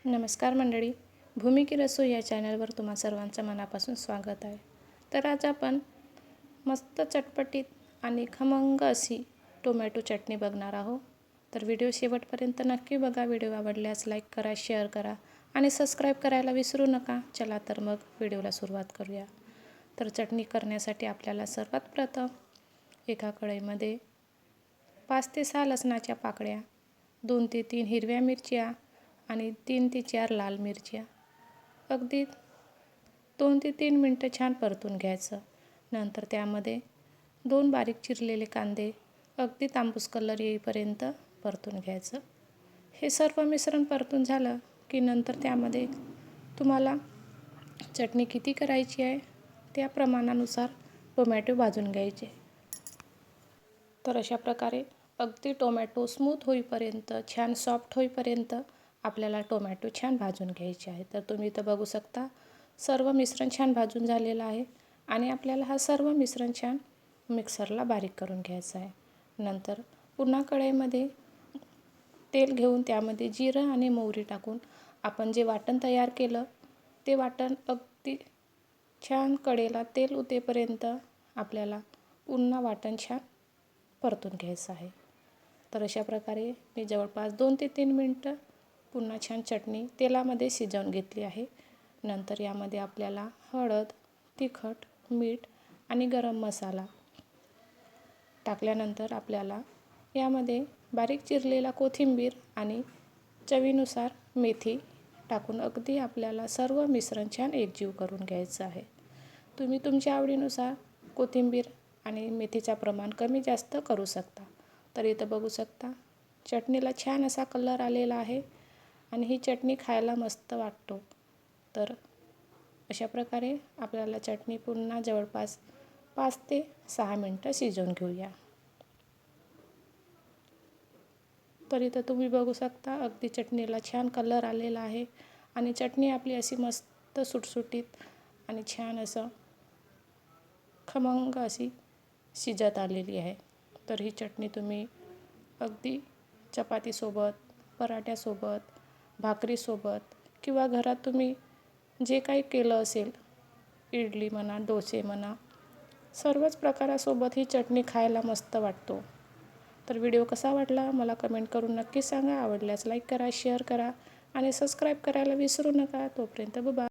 नमस्कार मंडळी, भूमी की रसोई या चॅनलवर तुम्हा सर्वांचं मनापासून स्वागत आहे. तर आज आपण मस्त चटपटीत आणि खमंग अशी टोमॅटो चटणी बघणार आहोत. तर व्हिडिओ शेवटपर्यंत नक्की बघा. व्हिडिओ आवडल्यास लाईक करा, शेअर करा आणि सबस्क्राईब करायला विसरू नका. चला तर मग व्हिडिओला सुरुवात करूया. तर चटणी करण्यासाठी आपल्याला सर्वात प्रथम एका कढईमध्ये 5 ते 6 लसणाच्या पाकळ्या, 2 ते 3 हिरव्या मिरच्या आणि 3 ते 4 लाल मिरच्या अगदी 2 ते 3 मिनटं छान परतून घ्यायचं. नंतर त्यामध्ये 2 बारीक चिरलेले कांदे अगदी तांबूस कलर येईपर्यंत परतून घ्यायचं. हे सर्व मिश्रण परतून झालं की नंतर त्यामध्ये तुम्हाला चटणी किती करायची आहे त्या प्रमाणानुसार टोमॅटो भाजून घ्यायचे. तर अशा प्रकारे अगदी टोमॅटो स्मूथ होईपर्यंत, छान सॉफ्ट होईपर्यंत आपल्याला टोमॅटो छान भाजून घ्यायचे आहे. तर तुम्ही इथं बघू शकता सर्व मिश्रण छान भाजून झालेलं आहे आणि आपल्याला हा सर्व मिश्रण छान मिक्सरला बारीक करून घ्यायचं आहे. नंतर पुन्हा कढईमध्ये तेल घेऊन त्यामध्ये जिरं आणि मोहरी टाकून आपण जे वाटण तयार केलं ते वाटण अगदी छान कढईला तेल उतेपर्यंत आपल्याला पुन्हा वाटण छान परतून घ्यायचं आहे. तर अशा प्रकारे मी जवळपास 2 ते 3 मिनटं पुन्हा छान चटणी तेलामध्ये शिजवून घेतली आहे. नंतर यामध्ये आपल्याला हळद, तिखट, मीठ आणि गरम मसाला टाकल्यानंतर आपल्याला यामध्ये बारीक चिरलेला कोथिंबीर आणि चवीनुसार मेथी टाकून अगदी आपल्याला सर्व मिश्रण छान एकजीव करून घ्यायचं आहे. तुम्ही तुमच्या आवडीनुसार कोथिंबीर आणि मेथीचा प्रमाण कमी जास्त करू शकता. तर इथं बघू शकता चटणीला छान असा कलर आलेला आहे आणि ही चटणी खायला मस्त वाटतो. तर अशा प्रकारे आपल्याला चटणी पुन्हा जवळपास 5 ते 6 मिनटं शिजवून घेऊया. तर इथं तुम्ही बघू शकता अगदी चटणीला छान कलर आलेला आहे आणि चटणी आपली अशी मस्त सुटसुटीत आणि छान असं खमंग अशी शिजत आलेली आहे. तर ही चटणी तुम्ही अगदी चपातीसोबत, पराठ्यासोबत, भाकरीसोबत किंवा घरात तुम्ही जे काही केलं असेल, इडली म्हणा, डोसे म्हणा, सर्वच प्रकारासोबत ही चटणी खायला मस्त वाटतो. तर व्हिडिओ कसा वाटला मला कमेंट करून नक्की सांगा. आवडल्यास लाईक करा, शेअर करा आणि सबस्क्राईब करायला विसरू नका. तोपर्यंत बाय.